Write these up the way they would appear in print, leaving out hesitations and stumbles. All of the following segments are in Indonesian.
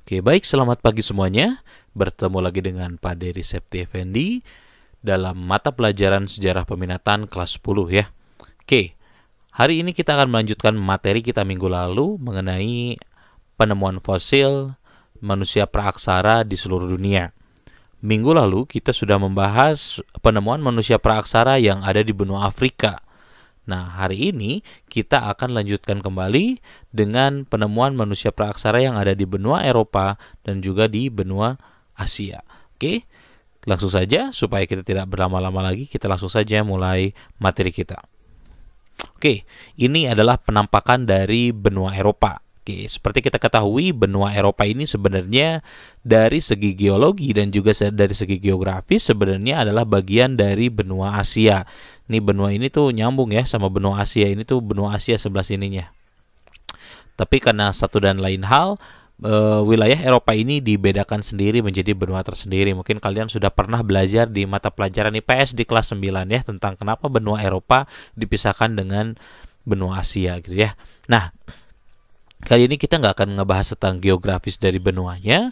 Oke, baik, selamat pagi semuanya. Bertemu lagi dengan Pak Dery Septi Effendi dalam mata pelajaran Sejarah Peminatan kelas 10 ya. Oke, hari ini kita akan melanjutkan materi kita minggu lalu mengenai penemuan fosil manusia praaksara di seluruh dunia. Minggu lalu kita sudah membahas penemuan manusia praaksara yang ada di benua Afrika. Nah, hari ini kita akan lanjutkan kembali dengan penemuan manusia praaksara yang ada di benua Eropa dan juga di benua Asia. Oke, langsung saja supaya kita tidak berlama-lama lagi, kita langsung saja mulai materi kita. Oke, ini adalah penampakan dari benua Eropa. Oke, seperti kita ketahui, benua Eropa ini sebenarnya dari segi geologi dan juga dari segi geografis sebenarnya adalah bagian dari benua Asia. Ini benua ini tuh nyambung ya sama benua Asia. Ini tuh benua Asia sebelah sininya. Tapi karena satu dan lain hal, wilayah Eropa ini dibedakan sendiri menjadi benua tersendiri. Mungkin kalian sudah pernah belajar di mata pelajaran IPS di kelas 9 ya tentang kenapa benua Eropa dipisahkan dengan benua Asia gitu ya. Nah, kali ini kita nggak akan ngebahas tentang geografis dari benuanya,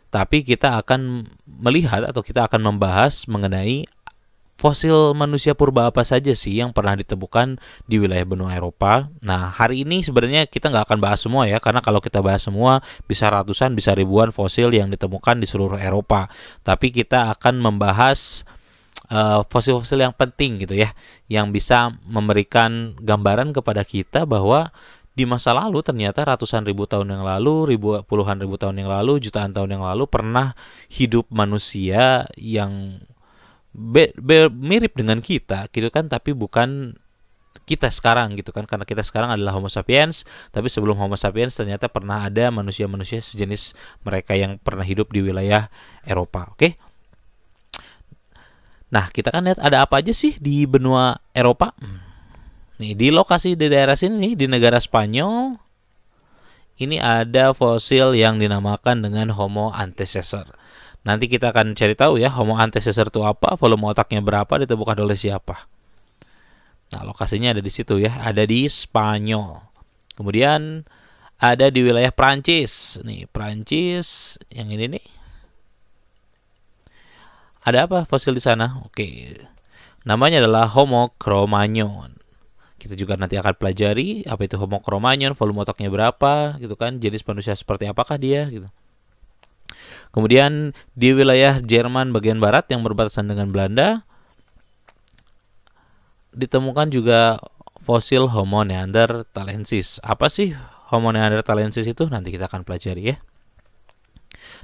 tapi kita akan melihat atau kita akan membahas mengenai fosil manusia purba apa saja sih yang pernah ditemukan di wilayah benua Eropa. Nah, hari ini sebenarnya kita nggak akan bahas semua ya, karena kalau kita bahas semua bisa ratusan, bisa ribuan fosil yang ditemukan di seluruh Eropa. Tapi kita akan membahas fosil-fosil yang penting gitu ya, yang bisa memberikan gambaran kepada kita bahwa di masa lalu ternyata ratusan ribu tahun yang lalu, puluhan ribu tahun yang lalu, jutaan tahun yang lalu pernah hidup manusia yang mirip dengan kita gitu kan, tapi bukan kita sekarang gitu kan, karena kita sekarang adalah Homo sapiens, tapi sebelum Homo sapiens ternyata pernah ada manusia-manusia sejenis mereka yang pernah hidup di wilayah Eropa. Oke. Nah, kita kan lihat ada apa aja sih di benua Eropa. Nih, di lokasi di daerah sini nih, di negara Spanyol, ini ada fosil yang dinamakan dengan Homo antecessor. Nanti kita akan cari tahu ya, Homo antecessor itu apa, volume otaknya berapa, ditemukan oleh siapa. Nah, lokasinya ada di situ ya, ada di Spanyol. Kemudian ada di wilayah Prancis. Nih, Prancis yang ini nih. Ada apa fosil di sana? Oke. Namanya adalah Homo cro-magnon. Kita juga nanti akan pelajari apa itu Homo cro-magnon, volume otaknya berapa, gitu kan, jenis manusia seperti apakah dia, gitu. Kemudian di wilayah Jerman bagian barat yang berbatasan dengan Belanda, ditemukan juga fosil Homo neanderthalensis. Apa sih Homo neanderthalensis itu? Nanti kita akan pelajari ya.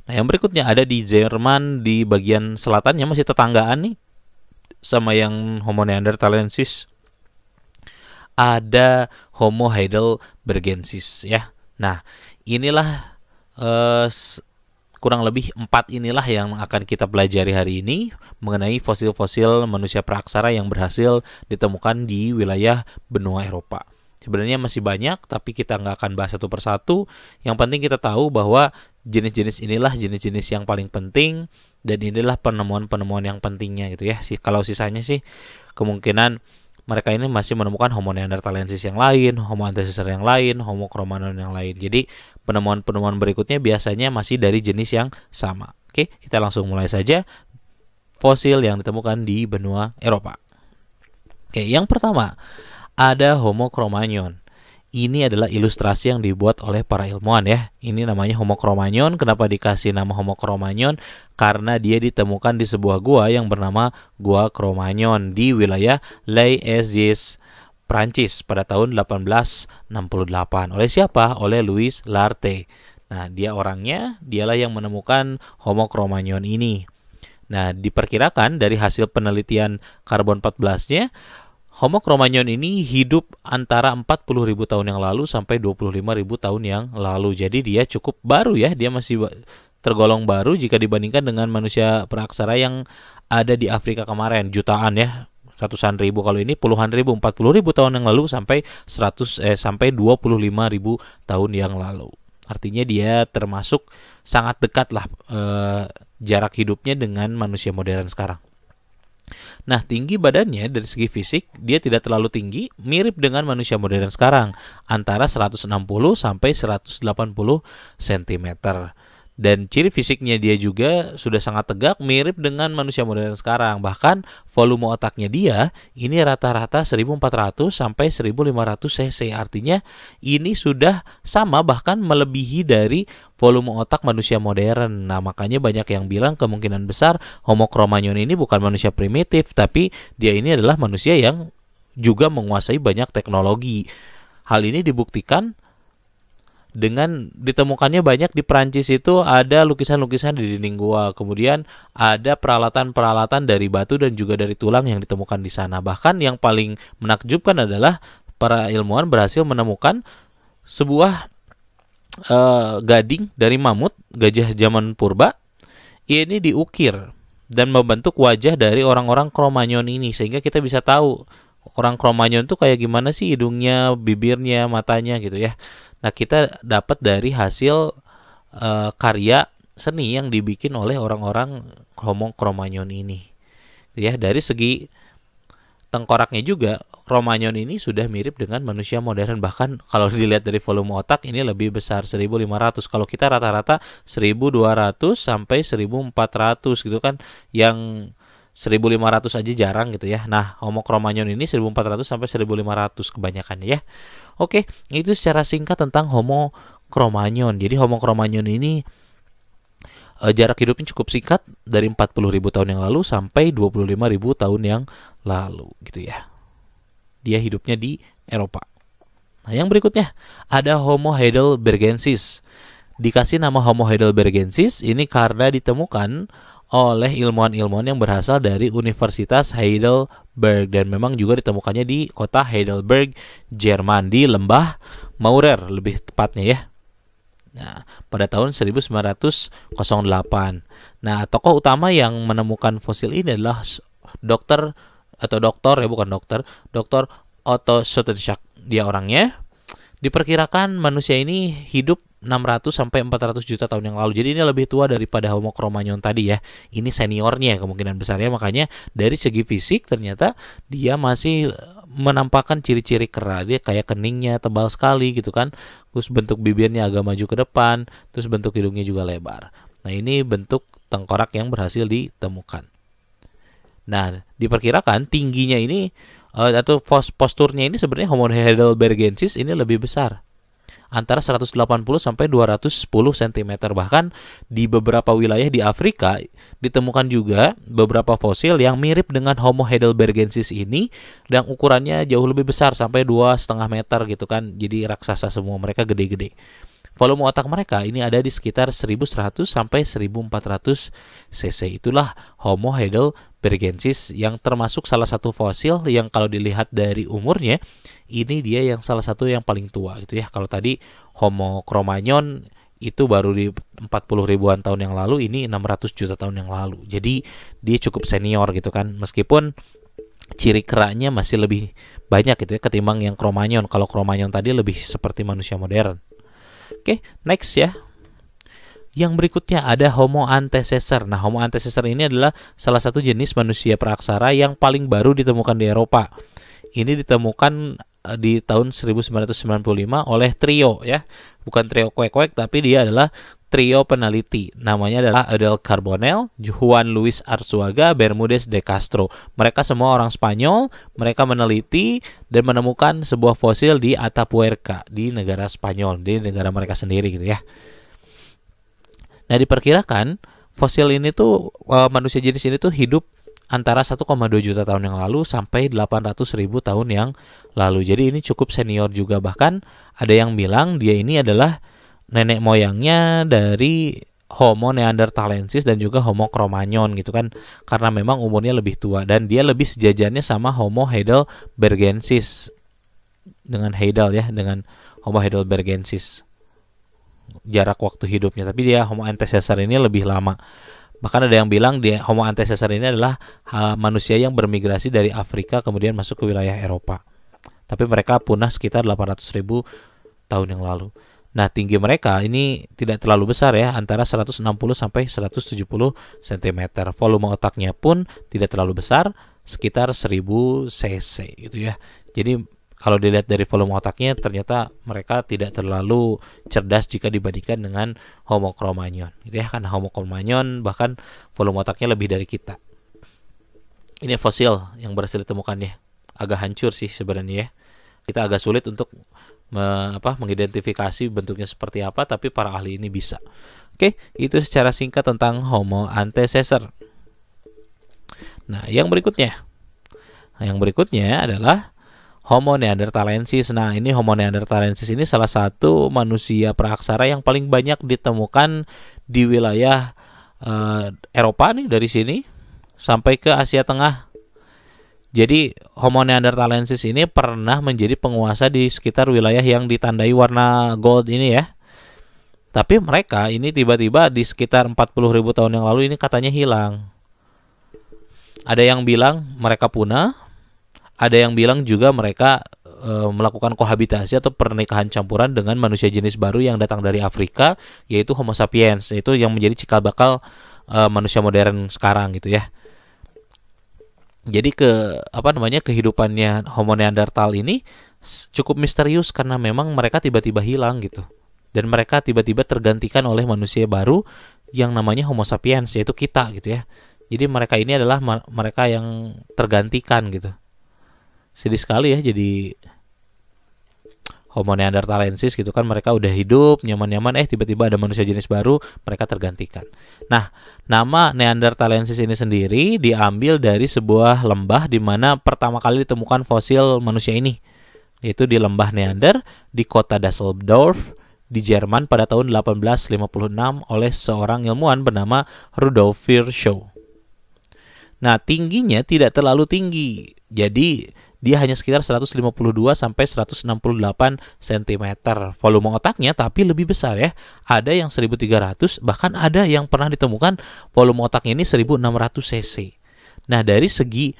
Nah, yang berikutnya ada di Jerman di bagian selatannya, masih tetanggaan nih sama yang Homo neanderthalensis. Ada Homo heidelbergensis ya. Nah, inilah kurang lebih 4 inilah yang akan kita pelajari hari ini mengenai fosil-fosil manusia praaksara yang berhasil ditemukan di wilayah benua Eropa. Sebenarnya masih banyak, tapi kita nggak akan bahas satu persatu. Yang penting kita tahu bahwa jenis-jenis inilah jenis-jenis yang paling penting, dan inilah penemuan-penemuan yang pentingnya gitu ya. Kalau sisanya sih kemungkinan mereka ini masih menemukan Homo neanderthalensis yang lain, Homo antecessor yang lain, Homo cro-magnon yang lain. Jadi penemuan-penemuan berikutnya biasanya masih dari jenis yang sama. Oke, kita langsung mulai saja fosil yang ditemukan di benua Eropa. Oke, yang pertama ada Homo cro-magnon. Ini adalah ilustrasi yang dibuat oleh para ilmuwan ya. Ini namanya Homo cro-magnon. Kenapa dikasih nama Homo cro-magnon? Karena dia ditemukan di sebuah gua yang bernama Gua Cro-Magnon di wilayah Les Assises, Prancis pada tahun 1868. Oleh siapa? Oleh Louis Lartet. Nah, dialah yang menemukan Homo cro-magnon ini. Nah, diperkirakan dari hasil penelitian karbon 14-nya, Homo cro-magnon ini hidup antara 40.000 tahun yang lalu sampai 25.000 tahun yang lalu. Jadi dia cukup baru ya, dia masih tergolong baru jika dibandingkan dengan manusia praaksara yang ada di Afrika kemarin, jutaan ya, ratusan ribu. Kalau ini puluhan ribu, 40.000 tahun yang lalu sampai 25.000 tahun yang lalu. Artinya dia termasuk sangat dekat lah jarak hidupnya dengan manusia modern sekarang. Nah, tinggi badannya dari segi fisik dia tidak terlalu tinggi, mirip dengan manusia modern sekarang, antara 160 sampai 180 cm. Dan ciri fisiknya dia juga sudah sangat tegak, mirip dengan manusia modern sekarang. Bahkan volume otaknya dia ini rata-rata 1400 sampai 1500 cc. Artinya ini sudah sama, bahkan melebihi dari volume otak manusia modern. Nah, makanya banyak yang bilang kemungkinan besar Homo cro-magnon ini bukan manusia primitif, tapi dia ini adalah manusia yang juga menguasai banyak teknologi. Hal ini dibuktikan dengan ditemukannya banyak di Prancis itu ada lukisan-lukisan di dinding gua. Kemudian ada peralatan-peralatan dari batu dan juga dari tulang yang ditemukan di sana. Bahkan yang paling menakjubkan adalah para ilmuwan berhasil menemukan sebuah gading dari mamut, gajah zaman purba. Ini diukir dan membentuk wajah dari orang-orang Cro-Magnon ini, sehingga kita bisa tahu orang Cro-Magnon itu kayak gimana sih hidungnya, bibirnya, matanya gitu ya. Nah, kita dapat dari hasil karya seni yang dibikin oleh orang-orang Homo cro-magnon ini. Ya, dari segi tengkoraknya juga Cro-Magnon ini sudah mirip dengan manusia modern. Bahkan kalau dilihat dari volume otak ini lebih besar, 1500. Kalau kita rata-rata 1200 sampai 1400 gitu kan. Yang 1500 aja jarang gitu ya. Nah, Homo cro-magnon ini 1400 sampai 1500 kebanyakan ya. Oke, itu secara singkat tentang Homo cro-magnon. Jadi Homo cro-magnon ini jarak hidupnya cukup singkat, dari 40.000 tahun yang lalu sampai 25.000 tahun yang lalu gitu ya. Dia hidupnya di Eropa. Nah, yang berikutnya ada Homo heidelbergensis. Dikasih nama Homo heidelbergensis ini karena ditemukan oleh ilmuwan-ilmuwan yang berasal dari Universitas Heidelberg, dan memang juga ditemukannya di kota Heidelberg, Jerman, di lembah Maurer lebih tepatnya ya. Nah, pada tahun 1908. Nah, tokoh utama yang menemukan fosil ini adalah dokter Otto Schoetensack. Dia orangnya diperkirakan manusia ini hidup 600 sampai 400 juta tahun yang lalu. Jadi ini lebih tua daripada Homo cro-magnon tadi ya. Ini seniornya kemungkinan besarnya, makanya dari segi fisik ternyata dia masih menampakkan ciri-ciri kera. Dia kayak keningnya tebal sekali gitu kan. Terus bentuk bibirnya agak maju ke depan, terus bentuk hidungnya juga lebar. Nah, ini bentuk tengkorak yang berhasil ditemukan. Nah, diperkirakan tingginya ini atau posturnya ini sebenarnya Homo heidelbergensis ini lebih besar, antara 180 sampai 210 cm. Bahkan di beberapa wilayah di Afrika ditemukan juga beberapa fosil yang mirip dengan Homo heidelbergensis ini, dan ukurannya jauh lebih besar sampai 2,5 meter gitu kan. Jadi raksasa semua, mereka gede-gede. Volume otak mereka ini ada di sekitar 1100 sampai 1400 cc. Itulah Homo heidelbergensis, yang termasuk salah satu fosil yang kalau dilihat dari umurnya ini dia yang salah satu yang paling tua gitu ya. Kalau tadi Homo cro-magnon itu baru di 40 ribuan tahun yang lalu, ini 600 juta tahun yang lalu. Jadi dia cukup senior gitu kan, meskipun ciri keranya masih lebih banyak gitu ya ketimbang yang cro-magnon. Kalau cro-magnon tadi lebih seperti manusia modern. Oke, next ya. Yang berikutnya ada Homo antecessor. Nah, Homo antecessor ini adalah salah satu jenis manusia praaksara yang paling baru ditemukan di Eropa. Ini ditemukan di tahun 1995 oleh trio ya. Bukan trio kuek-kuek, tapi dia adalah trio peneliti. Namanya adalah Adel Carbonell, Juan Luis Arzuaga, Bermúdez de Castro. Mereka semua orang Spanyol. Mereka meneliti dan menemukan sebuah fosil di Atapuerca, di negara Spanyol, di negara mereka sendiri gitu ya. Nah, diperkirakan fosil ini tuh manusia jenis ini tuh hidup antara 1,2 juta tahun yang lalu sampai 800.000 tahun yang lalu. Jadi ini cukup senior juga. Bahkan ada yang bilang dia ini adalah nenek moyangnya dari Homo neanderthalensis dan juga Homo cro-magnon gitu kan, karena memang umurnya lebih tua dan dia lebih sejajarnya sama Homo heidelbergensis dengan Heidel ya, dengan Homo heidelbergensis jarak waktu hidupnya, tapi dia Homo antecessor ini lebih lama. Bahkan ada yang bilang dia Homo antecessor ini adalah manusia yang bermigrasi dari Afrika kemudian masuk ke wilayah Eropa, tapi mereka punah sekitar 800.000 tahun yang lalu. Nah, tinggi mereka ini tidak terlalu besar ya, antara 160 sampai 170 cm. Volume otaknya pun tidak terlalu besar, sekitar 1000 cc gitu ya. Jadi kalau dilihat dari volume otaknya ternyata mereka tidak terlalu cerdas jika dibandingkan dengan Homo cro-magnon gitu ya, karena Homo cro-magnon bahkan volume otaknya lebih dari kita. Ini fosil yang berhasil ditemukannya, agak hancur sih sebenarnya ya. Kita agak sulit untuk mengidentifikasi bentuknya seperti apa, tapi para ahli ini bisa. Oke, itu secara singkat tentang Homo antecessor. Nah, yang berikutnya adalah Homo neanderthalensis. Nah, ini Homo neanderthalensis ini salah satu manusia praaksara yang paling banyak ditemukan di wilayah Eropa nih, dari sini sampai ke Asia Tengah. Jadi Homo neanderthalensis ini pernah menjadi penguasa di sekitar wilayah yang ditandai warna gold ini ya. Tapi mereka ini tiba-tiba di sekitar 40.000 tahun yang lalu ini katanya hilang. Ada yang bilang mereka punah. Ada yang bilang juga mereka melakukan kohabitasi atau pernikahan campuran dengan manusia jenis baru yang datang dari Afrika, yaitu Homo sapiens. Itu yang menjadi cikal bakal manusia modern sekarang gitu ya. Jadi kehidupannya Homo neanderthal ini cukup misterius karena memang mereka tiba-tiba hilang gitu. Dan mereka tiba-tiba tergantikan oleh manusia baru yang namanya Homo sapiens, yaitu kita gitu ya. Jadi mereka ini adalah mereka yang tergantikan gitu. Sedih sekali ya, jadi Homo neanderthalensis gitu kan, mereka udah hidup nyaman-nyaman, tiba-tiba ada manusia jenis baru, mereka tergantikan. Nah, nama neanderthalensis ini sendiri diambil dari sebuah lembah di mana pertama kali ditemukan fosil manusia ini, yaitu di lembah Neander di kota Düsseldorf di Jerman pada tahun 1856 oleh seorang ilmuwan bernama Rudolf Virchow. Nah, tingginya tidak terlalu tinggi, jadi dia hanya sekitar 152 sampai 168 cm. Volume otaknya tapi lebih besar ya. Ada yang 1300, bahkan ada yang pernah ditemukan volume otaknya ini 1600 cc. Nah, dari segi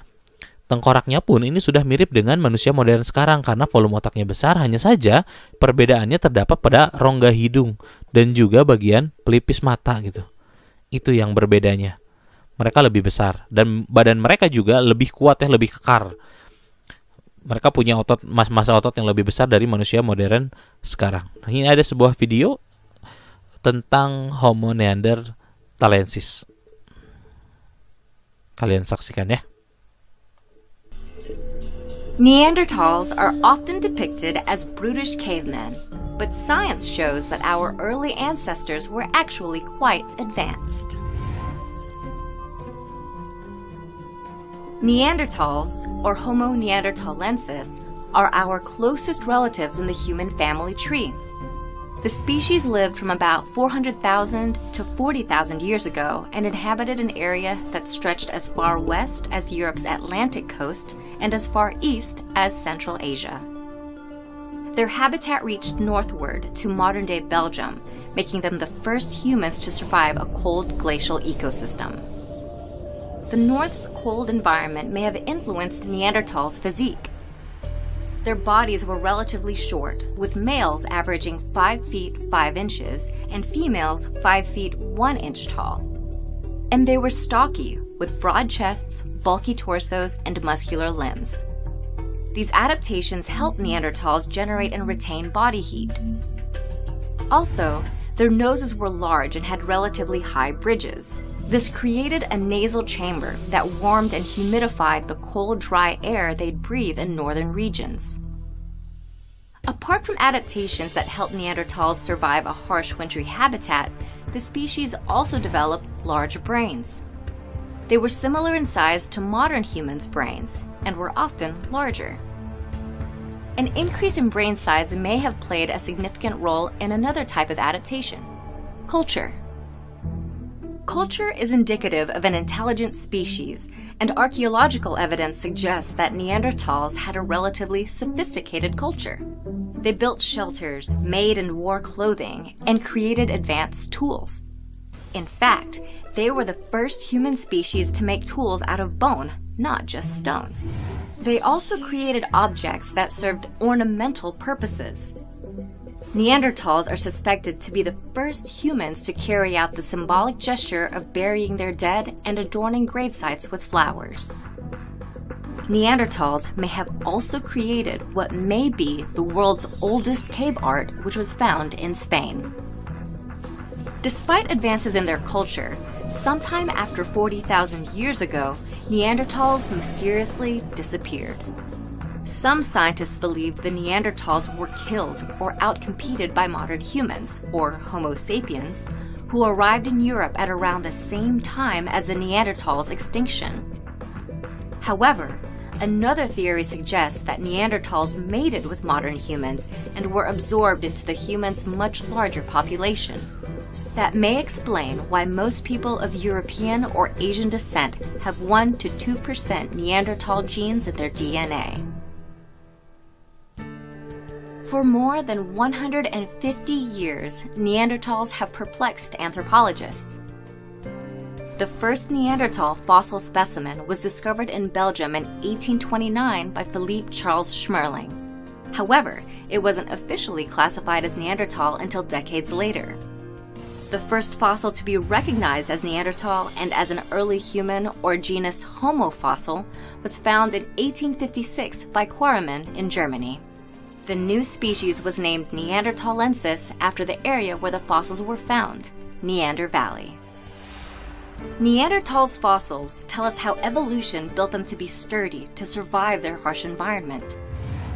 tengkoraknya pun ini sudah mirip dengan manusia modern sekarang karena volume otaknya besar, hanya saja perbedaannya terdapat pada rongga hidung dan juga bagian pelipis mata gitu. Itu yang berbedanya. Mereka lebih besar dan badan mereka juga lebih kuat ya, lebih kekar. Mereka punya massa otot yang lebih besar dari manusia modern sekarang. Nah, ini ada sebuah video tentang Homo neanderthalensis. Kalian saksikan ya. Neanderthals are often depicted as brutish cavemen, but science shows that our early ancestors were actually quite advanced. Neanderthals, or Homo neanderthalensis, are our closest relatives in the human family tree. The species lived from about 400,000 to 40,000 years ago and inhabited an area that stretched as far west as Europe's Atlantic coast and as far east as Central Asia. Their habitat reached northward to modern-day Belgium, making them the first humans to survive a cold glacial ecosystem. The North's cold environment may have influenced Neanderthals' physique. Their bodies were relatively short, with males averaging 5 feet 5 inches and females 5 feet 1 inch tall. And they were stocky, with broad chests, bulky torsos, and muscular limbs. These adaptations helped Neanderthals generate and retain body heat. Also, their noses were large and had relatively high bridges. This created a nasal chamber that warmed and humidified the cold, dry air they'd breathe in northern regions. Apart from adaptations that helped Neanderthals survive a harsh wintry habitat, the species also developed large brains. They were similar in size to modern humans' brains and were often larger. An increase in brain size may have played a significant role in another type of adaptation: culture. Culture is indicative of an intelligent species, and archaeological evidence suggests that Neanderthals had a relatively sophisticated culture. They built shelters, made and wore clothing, and created advanced tools. In fact, they were the first human species to make tools out of bone, not just stone. They also created objects that served ornamental purposes. Neanderthals are suspected to be the first humans to carry out the symbolic gesture of burying their dead and adorning gravesites with flowers. Neanderthals may have also created what may be the world's oldest cave art, which was found in Spain. Despite advances in their culture, sometime after 40,000 years ago, Neanderthals mysteriously disappeared. Some scientists believe the Neanderthals were killed or outcompeted by modern humans, or Homo sapiens, who arrived in Europe at around the same time as the Neanderthals' extinction. However, another theory suggests that Neanderthals mated with modern humans and were absorbed into the humans' much larger population. That may explain why most people of European or Asian descent have 1 to 2% Neanderthal genes in their DNA. For more than 150 years, Neanderthals have perplexed anthropologists. The first Neanderthal fossil specimen was discovered in Belgium in 1829 by Philippe Charles Schmerling. However, it wasn't officially classified as Neanderthal until decades later. The first fossil to be recognized as Neanderthal and as an early human or genus Homo fossil was found in 1856 by Quareman in Germany. The new species was named Neanderthalensis after the area where the fossils were found, Neander Valley. Neanderthals' fossils tell us how evolution built them to be sturdy to survive their harsh environment.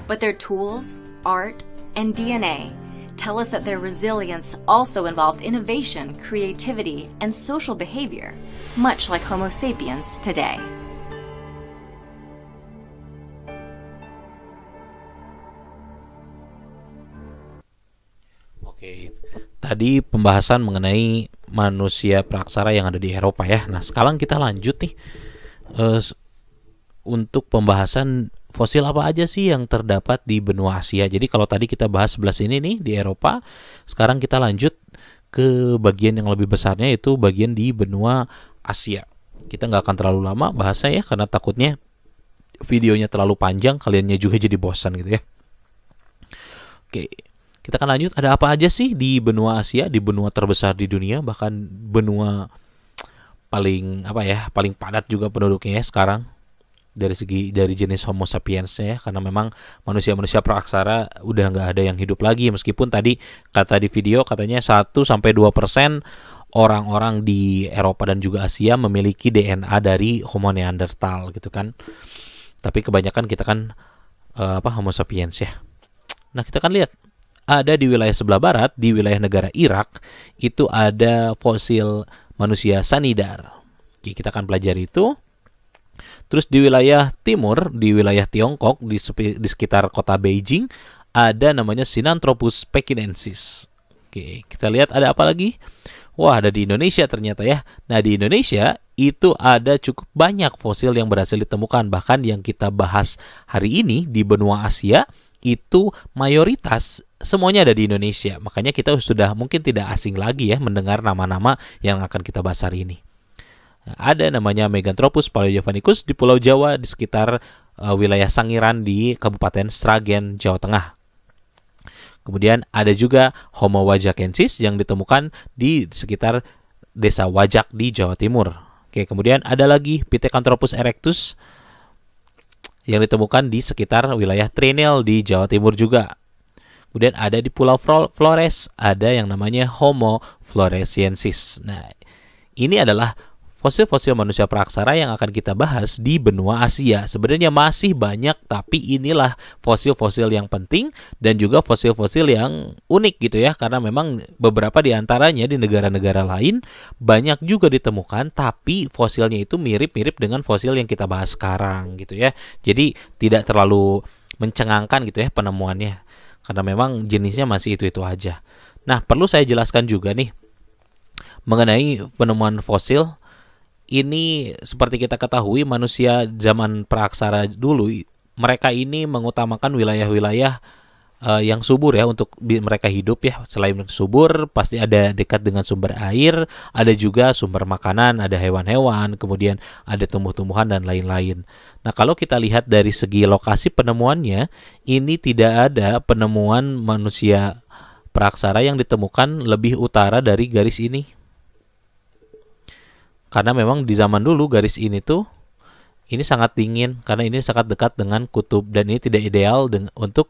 But their tools, art, and DNA tell us that their resilience also involved innovation, creativity, and social behavior, much like Homo sapiens today. Oke, tadi pembahasan mengenai manusia praksara yang ada di Eropa ya. Nah, sekarang kita lanjut nih untuk pembahasan fosil apa aja sih yang terdapat di benua Asia. Jadi kalau tadi kita bahas sebelah sini nih di Eropa, sekarang kita lanjut ke bagian yang lebih besarnya, yaitu bagian di benua Asia. Kita nggak akan terlalu lama bahasnya ya, karena takutnya videonya terlalu panjang, kaliannya juga jadi bosan gitu ya. Oke, kita akan lanjut. Ada apa aja sih di benua Asia, di benua terbesar di dunia, bahkan benua paling paling padat juga penduduknya ya sekarang dari jenis Homo sapiensnya ya, karena memang manusia-manusia praksara udah nggak ada yang hidup lagi, meskipun tadi kata di video katanya 1-2% orang-orang di Eropa dan juga Asia memiliki DNA dari Homo Neanderthal gitu kan, tapi kebanyakan kita kan Homo sapiens ya. Nah, kita kan lihat ada di wilayah sebelah barat, di wilayah negara Irak, itu ada fosil manusia Sanidar. Oke, kita akan pelajari itu. Terus di wilayah timur, di wilayah Tiongkok, di sekitar kota Beijing, ada namanya Sinanthropus pekinensis. Oke, kita lihat ada apa lagi? Wah, ada di Indonesia ternyata ya. Nah, di Indonesia itu ada cukup banyak fosil yang berhasil ditemukan. Bahkan yang kita bahas hari ini di benua Asia, itu mayoritas semuanya ada di Indonesia. Makanya kita sudah mungkin tidak asing lagi ya mendengar nama-nama yang akan kita bahas hari ini. Ada namanya Meganthropus paleojavanicus di Pulau Jawa, di sekitar wilayah Sangiran di Kabupaten Sragen, Jawa Tengah. Kemudian ada juga Homo wajakensis yang ditemukan di sekitar desa Wajak di Jawa Timur. Oke, kemudian ada lagi Pithecanthropus erectus yang ditemukan di sekitar wilayah Trinil di Jawa Timur juga. Kemudian ada di Pulau Flores, ada yang namanya Homo floresiensis. Nah, ini adalah fosil-fosil manusia praksara yang akan kita bahas di benua Asia. Sebenarnya masih banyak, tapi inilah fosil-fosil yang penting dan juga fosil-fosil yang unik gitu ya, karena memang beberapa di antaranya di negara-negara lain banyak juga ditemukan, tapi fosilnya itu mirip-mirip dengan fosil yang kita bahas sekarang gitu ya. Jadi tidak terlalu mencengangkan gitu ya penemuannya, karena memang jenisnya masih itu-itu aja. Nah, perlu saya jelaskan juga nih mengenai penemuan fosil. Ini seperti kita ketahui, manusia zaman praaksara dulu, mereka ini mengutamakan wilayah-wilayah yang subur ya untuk mereka hidup ya. Selain subur, pasti ada dekat dengan sumber air, ada juga sumber makanan, ada hewan-hewan, kemudian ada tumbuh-tumbuhan dan lain-lain. Nah, kalau kita lihat dari segi lokasi penemuannya, ini tidak ada penemuan manusia praaksara yang ditemukan lebih utara dari garis ini. Karena memang di zaman dulu garis ini tuh ini sangat dingin karena ini sangat dekat dengan kutub dan ini tidak ideal untuk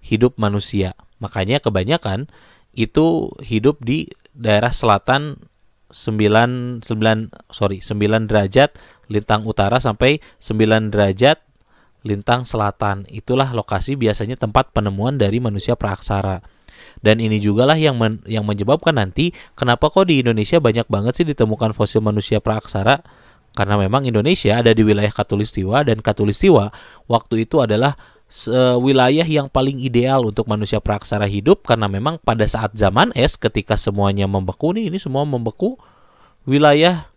hidup manusia. Makanya kebanyakan itu hidup di daerah selatan 9 derajat lintang utara sampai 9 derajat lintang selatan. Itulah lokasi biasanya tempat penemuan dari manusia praaksara. Dan ini juga lah yang menyebabkan nanti kenapa kok di Indonesia banyak banget sih ditemukan fosil manusia praaksara. Karena memang Indonesia ada di wilayah Katulistiwa, dan Katulistiwa waktu itu adalah wilayah yang paling ideal untuk manusia praaksara hidup, karena memang pada saat zaman es ketika semuanya membeku nih, ini semua membeku, wilayah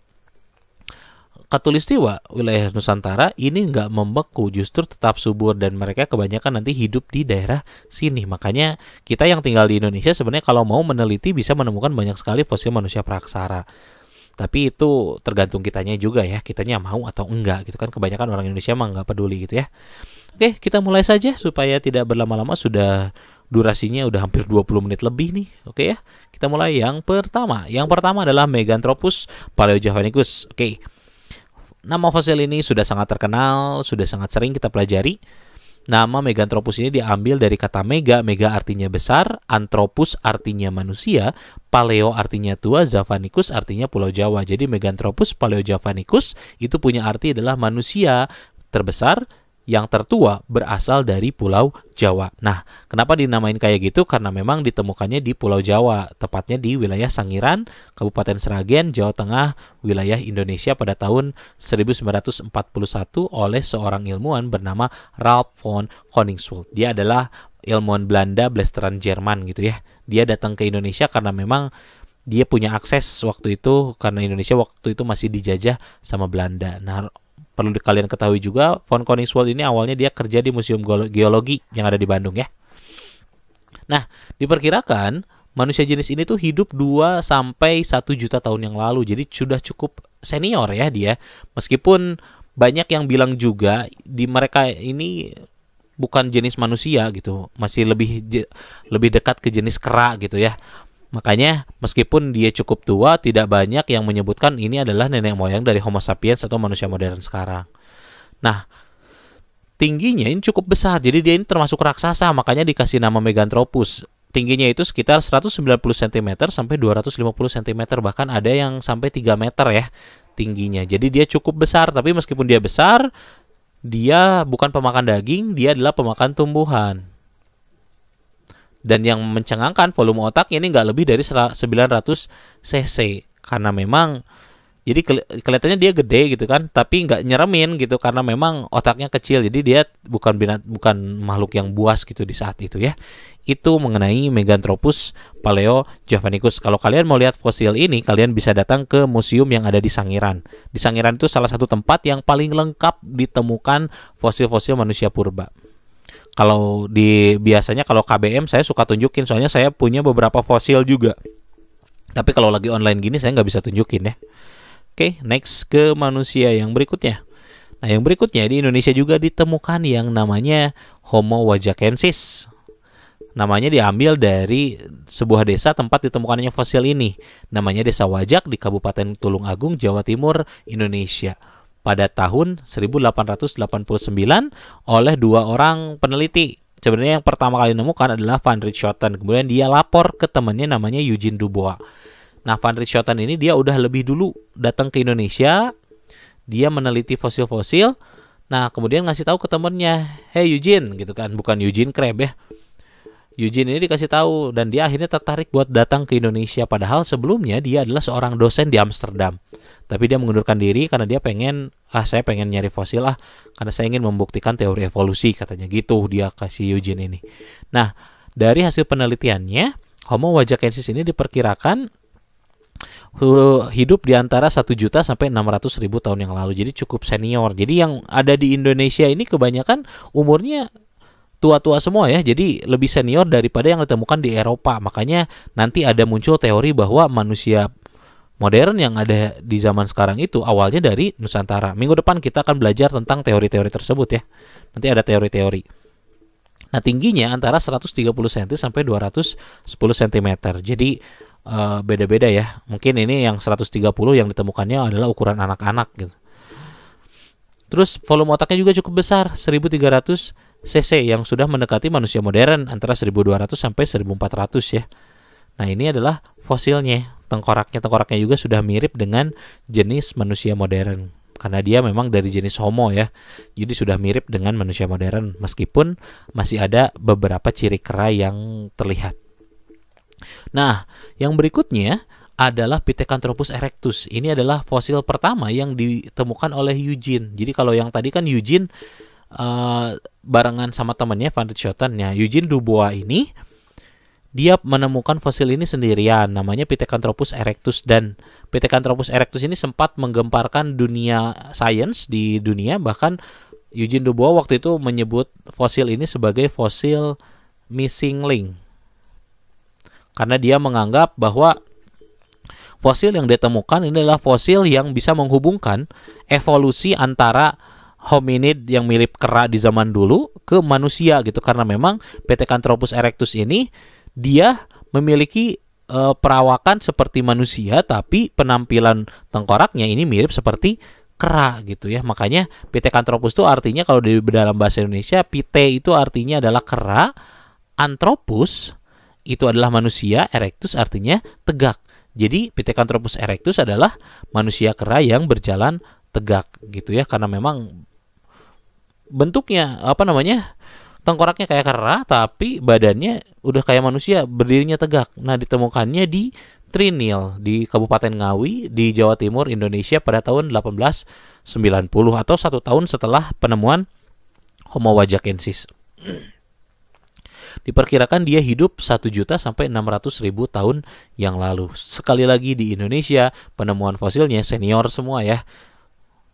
Katulistiwa, wilayah Nusantara ini nggak membeku, justru tetap subur, dan mereka kebanyakan nanti hidup di daerah sini. Makanya kita yang tinggal di Indonesia sebenarnya kalau mau meneliti bisa menemukan banyak sekali fosil manusia praaksara. Tapi itu tergantung kitanya juga ya, kitanya mau atau enggak gitu kan. Kebanyakan orang Indonesia mah nggak peduli gitu ya. Oke, kita mulai saja supaya tidak berlama-lama, sudah durasinya udah hampir 20 menit lebih nih. Oke ya, kita mulai yang pertama. Yang pertama adalah Meganthropus paleojavanicus. Oke, nama fosil ini sudah sangat terkenal, sudah sangat sering kita pelajari. Nama Meganthropus ini diambil dari kata mega artinya besar, anthropus artinya manusia, paleo artinya tua, javanicus artinya pulau Jawa. Jadi Meganthropus paleojavanicus itu punya arti adalah manusia terbesar yang tertua berasal dari Pulau Jawa. Nah, kenapa dinamain kayak gitu? Karena memang ditemukannya di Pulau Jawa, tepatnya di wilayah Sangiran, Kabupaten Sragen, Jawa Tengah, wilayah Indonesia pada tahun 1941 oleh seorang ilmuwan bernama Ralph von Koningswald. Dia adalah ilmuwan Belanda, blasteran Jerman gitu ya. Dia datang ke Indonesia karena memang dia punya akses waktu itu, karena Indonesia waktu itu masih dijajah sama Belanda. Nah, perlu kalian ketahui juga, von Koningswald ini awalnya dia kerja di Museum Geologi yang ada di Bandung ya. Nah, diperkirakan manusia jenis ini tuh hidup 2 sampai 1 juta tahun yang lalu. Jadi sudah cukup senior ya dia. Meskipun banyak yang bilang juga di mereka ini bukan jenis manusia gitu, masih lebih dekat ke jenis kera gitu ya. Makanya meskipun dia cukup tua, tidak banyak yang menyebutkan ini adalah nenek moyang dari Homo sapiens atau manusia modern sekarang. Nah, tingginya ini cukup besar, jadi dia ini termasuk raksasa, makanya dikasih nama Meganthropus. Tingginya itu sekitar 190 cm sampai 250 cm, bahkan ada yang sampai 3 meter ya tingginya. Jadi dia cukup besar, tapi meskipun dia besar, dia bukan pemakan daging, dia adalah pemakan tumbuhan. Dan yang mencengangkan, volume otaknya ini nggak lebih dari 900 cc. Karena memang, jadi kelihatannya dia gede gitu kan, tapi nggak nyeremin gitu, karena memang otaknya kecil. Jadi dia bukan makhluk yang buas gitu di saat itu ya. Itu mengenai Meganthropus paleojavanicus. Kalau kalian mau lihat fosil ini, kalian bisa datang ke museum yang ada di Sangiran. Di Sangiran itu salah satu tempat yang paling lengkap ditemukan fosil-fosil manusia purba. Kalau biasanya kalau KBM saya suka tunjukin, soalnya saya punya beberapa fosil juga. Tapi kalau lagi online gini saya nggak bisa tunjukin ya. Oke, next ke manusia yang berikutnya. Nah, yang berikutnya di Indonesia juga ditemukan yang namanya Homo wajakensis. Namanya diambil dari sebuah desa tempat ditemukannya fosil ini. Namanya Desa Wajak di Kabupaten Tulungagung, Jawa Timur, Indonesia. Pada tahun 1889 oleh 2 orang peneliti. Sebenarnya yang pertama kali menemukan adalah Van Richthofen. Kemudian dia lapor ke temannya namanya Eugene Dubois. Nah, Van Richthofen ini dia udah lebih dulu datang ke Indonesia. Dia meneliti fosil-fosil. Nah, kemudian ngasih tahu ke temannya, "Hey Eugene," gitu kan, bukan Eugene Kreb ya. Eugene ini dikasih tahu, dan dia akhirnya tertarik buat datang ke Indonesia. Padahal sebelumnya dia adalah seorang dosen di Amsterdam. Tapi dia mengundurkan diri karena dia saya pengen nyari fosil karena saya ingin membuktikan teori evolusi, katanya gitu dia kasih Eugene ini. Nah, dari hasil penelitiannya, Homo wajakensis ini diperkirakan hidup di antara 1 juta sampai 600.000 tahun yang lalu. Jadi cukup senior. Jadi yang ada di Indonesia ini kebanyakan umurnya tua-tua semua ya, jadi lebih senior daripada yang ditemukan di Eropa. Makanya nanti ada muncul teori bahwa manusia modern yang ada di zaman sekarang itu awalnya dari Nusantara. Minggu depan kita akan belajar tentang teori-teori tersebut ya. Nanti ada teori-teori. Nah, tingginya antara 130 cm sampai 210 cm. Jadi beda-beda ya. Mungkin ini yang 130 yang ditemukannya adalah ukuran anak-anak gitu. Terus volume otaknya juga cukup besar, 1300 cc yang sudah mendekati manusia modern antara 1200 sampai 1400 ya. Nah, ini adalah fosilnya. Tengkoraknya juga sudah mirip dengan jenis manusia modern karena dia memang dari jenis Homo ya. Jadi sudah mirip dengan manusia modern meskipun masih ada beberapa ciri kera yang terlihat. Nah, yang berikutnya adalah Pithecanthropus erectus. Ini adalah fosil pertama yang ditemukan oleh Eugene. Jadi kalau yang tadi kan Eugene barengan sama temannya Van Richthofen. Ya, Eugene Dubois ini dia menemukan fosil ini sendirian, namanya Pithecanthropus erectus, dan Pithecanthropus erectus ini sempat menggemparkan dunia sains di dunia. Bahkan Eugene Dubois waktu itu menyebut fosil ini sebagai fosil missing link karena dia menganggap bahwa fosil yang ditemukan ini adalah fosil yang bisa menghubungkan evolusi antara hominid yang mirip kera di zaman dulu ke manusia gitu, karena memang Pithecanthropus erectus ini dia memiliki perawakan seperti manusia tapi penampilan tengkoraknya ini mirip seperti kera gitu ya. Makanya Pithecanthropus itu artinya kalau di dalam bahasa Indonesia, Pithe itu artinya adalah kera, Anthropus itu adalah manusia, erectus artinya tegak. Jadi Pithecanthropus erectus adalah manusia kera yang berjalan tegak gitu ya, karena memang bentuknya tengkoraknya kayak kera tapi badannya udah kayak manusia, berdirinya tegak. Nah, ditemukannya di Trinil di Kabupaten Ngawi di Jawa Timur, Indonesia pada tahun 1890 atau 1 tahun setelah penemuan Homo wajakensis. Diperkirakan dia hidup 1 juta sampai 600.000 tahun yang lalu. Sekali lagi di Indonesia penemuan fosilnya senior semua ya.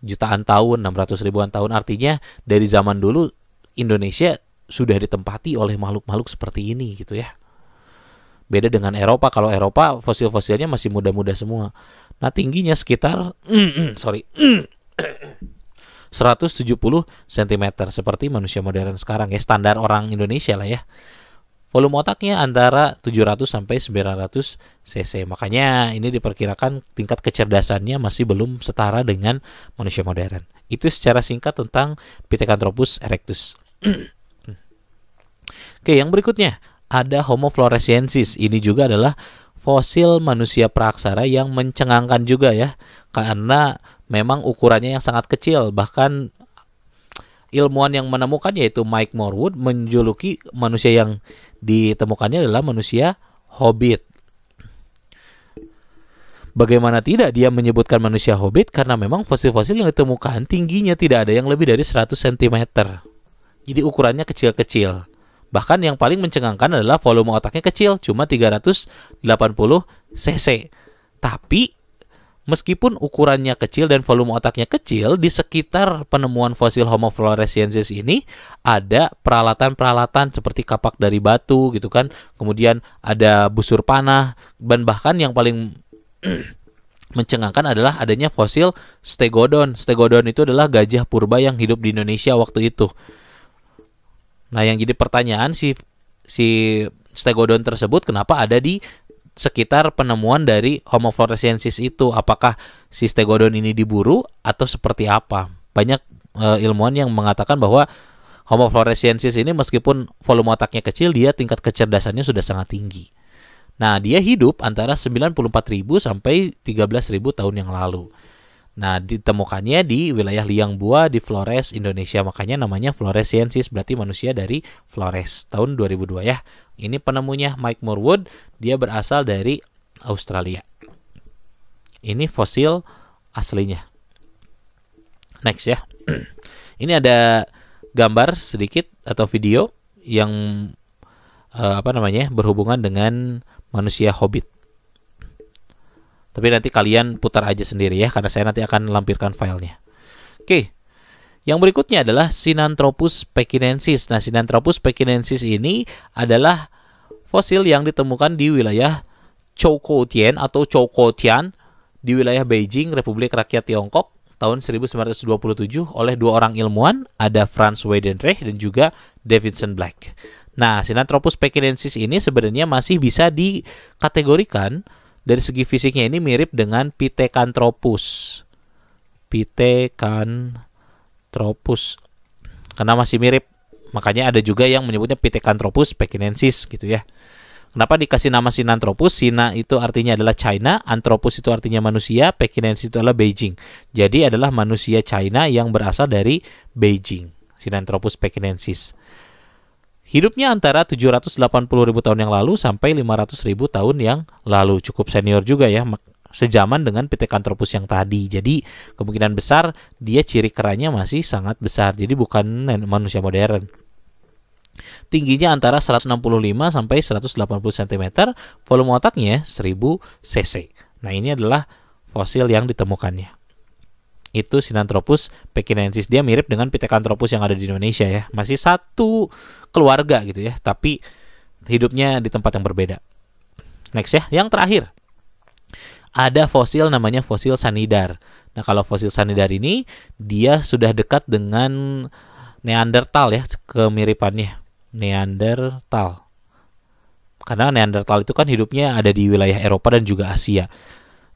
Jutaan tahun, 600 ribuan tahun, artinya dari zaman dulu Indonesia sudah ditempati oleh makhluk-makhluk seperti ini gitu ya. Beda dengan Eropa. Kalau Eropa fosil-fosilnya masih muda-muda semua. Nah, tingginya sekitar 170 cm seperti manusia modern sekarang ya, standar orang Indonesia lah ya. Volume otaknya antara 700 sampai 900 cc. Makanya ini diperkirakan tingkat kecerdasannya masih belum setara dengan manusia modern. Itu secara singkat tentang Pithecanthropus erectus. Oke, yang berikutnya ada Homo floresiensis. Ini juga adalah fosil manusia praaksara yang mencengangkan juga ya, karena memang ukurannya yang sangat kecil. Bahkan ilmuwan yang menemukan yaitu Mike Morwood menjuluki manusia yang ditemukannya adalah manusia hobbit. Bagaimana tidak dia menyebutkan manusia hobbit, karena memang fosil-fosil yang ditemukan tingginya tidak ada yang lebih dari 100 cm. Jadi ukurannya kecil-kecil. Bahkan yang paling mencengangkan adalah volume otaknya kecil, cuma 380 cc. Tapi meskipun ukurannya kecil dan volume otaknya kecil, di sekitar penemuan fosil Homo floresiensis ini ada peralatan-peralatan seperti kapak dari batu gitu kan. Kemudian ada busur panah, dan bahkan yang paling mencengangkan adalah adanya fosil stegodon. Stegodon itu adalah gajah purba yang hidup di Indonesia waktu itu. Nah, yang jadi pertanyaan si stegodon tersebut kenapa ada di sekitar penemuan dari Homo floresiensis itu? Apakah si stegodon ini diburu atau seperti apa? Banyak ilmuwan yang mengatakan bahwa Homo floresiensis ini meskipun volume otaknya kecil, dia tingkat kecerdasannya sudah sangat tinggi. Nah, dia hidup antara 94.000 sampai 13.000 tahun yang lalu. Nah, ditemukannya di wilayah Liangbua di Flores, Indonesia. Makanya namanya floresiensis, berarti manusia dari Flores. Tahun 2002 ya. Ini penemunya Mike Morwood, dia berasal dari Australia. Ini fosil aslinya. Next ya. Ini ada gambar sedikit atau video yang berhubungan dengan manusia hobbit. Tapi nanti kalian putar aja sendiri ya, karena saya nanti akan lampirkan filenya. Oke, yang berikutnya adalah Sinanthropus pekinensis. Nah, Sinanthropus pekinensis ini adalah fosil yang ditemukan di wilayah Choukoutien atau Choukoutian di wilayah Beijing, Republik Rakyat Tiongkok tahun 1927 oleh 2 orang ilmuwan, ada Franz Weidenreich dan juga Davidson Black. Nah, Sinanthropus pekinensis ini sebenarnya masih bisa dikategorikan dari segi fisiknya ini mirip dengan Pithecanthropus. Pithecanthropus. Pithecanthropus. Karena masih mirip. Makanya ada juga yang menyebutnya Pithecanthropus pekinensis gitu ya. Kenapa dikasih nama Sinanthropus? Sina itu artinya adalah China, Anthropus itu artinya manusia, Pekinensis itu adalah Beijing. Jadi adalah manusia China yang berasal dari Beijing, Sinanthropus pekinensis. Hidupnya antara 780.000 tahun yang lalu sampai 500.000 tahun yang lalu. Cukup senior juga ya, sejaman dengan Pithecanthropus yang tadi. Jadi kemungkinan besar dia ciri kerahnya masih sangat besar. Jadi bukan manusia modern. Tingginya antara 165 sampai 180 cm, volume otaknya 1000 cc. Nah, ini adalah fosil yang ditemukannya. Itu Sinanthropus pekinensis. Dia mirip dengan Pithecanthropus yang ada di Indonesia ya. Masih satu keluarga gitu ya, tapi hidupnya di tempat yang berbeda. Next ya, yang terakhir. Ada fosil namanya fosil Sanidar. Nah, kalau fosil Sanidar ini dia sudah dekat dengan Neandertal ya, kemiripannya. Neandertal. Karena Neandertal itu kan hidupnya ada di wilayah Eropa dan juga Asia.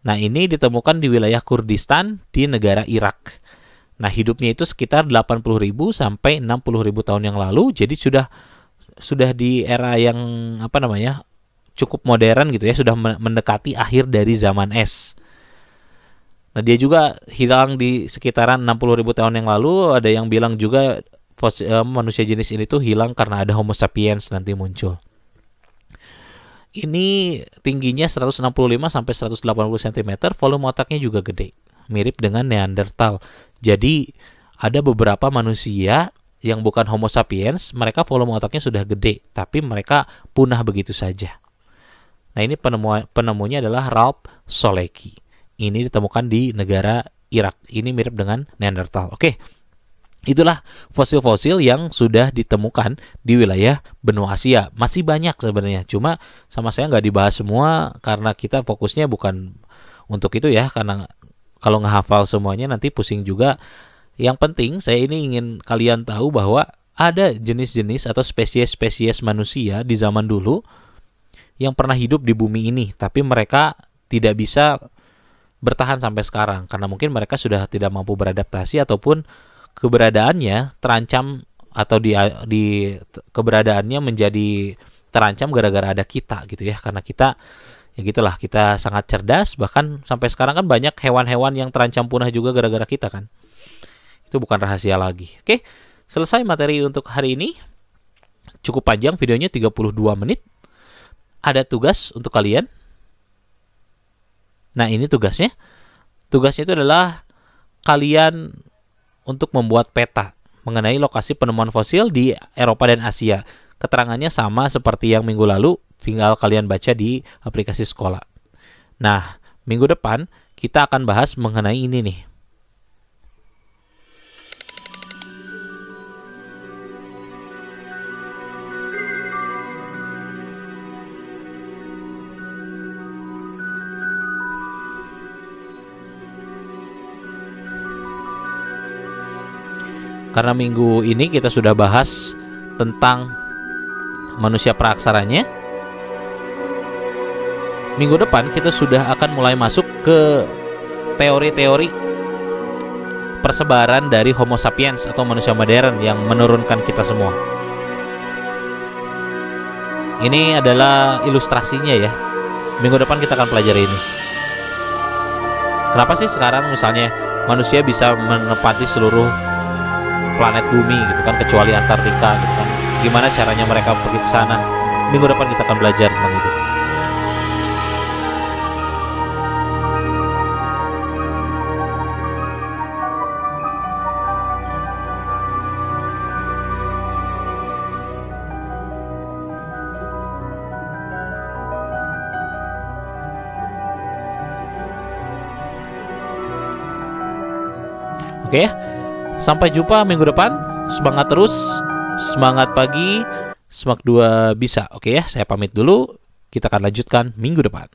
Nah, ini ditemukan di wilayah Kurdistan di negara Irak. Nah, hidupnya itu sekitar 80.000 sampai 60.000 tahun yang lalu. Jadi sudah di era yang cukup modern gitu ya, sudah mendekati akhir dari zaman es. Nah, dia juga hilang di sekitaran 60.000 tahun yang lalu. Ada yang bilang juga manusia jenis ini tuh hilang karena ada Homo sapiens nanti muncul. Ini tingginya 165 sampai 180 cm, volume otaknya juga gede, mirip dengan Neandertal. Jadi ada beberapa manusia yang bukan Homo sapiens, mereka volume otaknya sudah gede, tapi mereka punah begitu saja. Nah, ini penemunya adalah Ralph Solecki. Ini ditemukan di negara Irak. Ini mirip dengan Neandertal. Oke. Itulah fosil-fosil yang sudah ditemukan di wilayah benua Asia. Masih banyak sebenarnya, cuma sama saya nggak dibahas semua karena kita fokusnya bukan untuk itu ya. Karena kalau ngehafal semuanya nanti pusing juga. Yang penting saya ini ingin kalian tahu bahwa ada jenis-jenis atau spesies-spesies manusia di zaman dulu yang pernah hidup di bumi ini, tapi mereka tidak bisa bertahan sampai sekarang karena mungkin mereka sudah tidak mampu beradaptasi ataupun keberadaannya terancam atau keberadaannya menjadi terancam gara-gara ada kita gitu ya. Karena kita ya gitulah, kita sangat cerdas, bahkan sampai sekarang kan banyak hewan-hewan yang terancam punah juga gara-gara kita kan. Itu bukan rahasia lagi. Oke, selesai materi untuk hari ini. Cukup panjang videonya, 32 menit. Ada tugas untuk kalian. Nah, ini tugasnya. Tugasnya itu adalah kalian untuk membuat peta mengenai lokasi penemuan fosil di Eropa dan Asia. Keterangannya sama seperti yang minggu lalu, tinggal kalian baca di aplikasi sekolah. Nah, minggu depan kita akan bahas mengenai ini nih. Karena minggu ini kita sudah bahas tentang manusia praaksaranya, minggu depan kita sudah akan mulai masuk ke teori-teori persebaran dari Homo sapiens atau manusia modern yang menurunkan kita semua. Ini adalah ilustrasinya ya. Minggu depan kita akan pelajari ini. Kenapa sih sekarang misalnya manusia bisa menempati seluruh planet bumi gitu kan, kecuali Antartika gitu kan. Gimana caranya mereka pergi ke sana? Minggu depan kita akan belajar tentang itu. Oke ya. Sampai jumpa minggu depan. Semangat terus. Semangat pagi. Semak 2 bisa. Oke ya, saya pamit dulu. Kita akan lanjutkan minggu depan.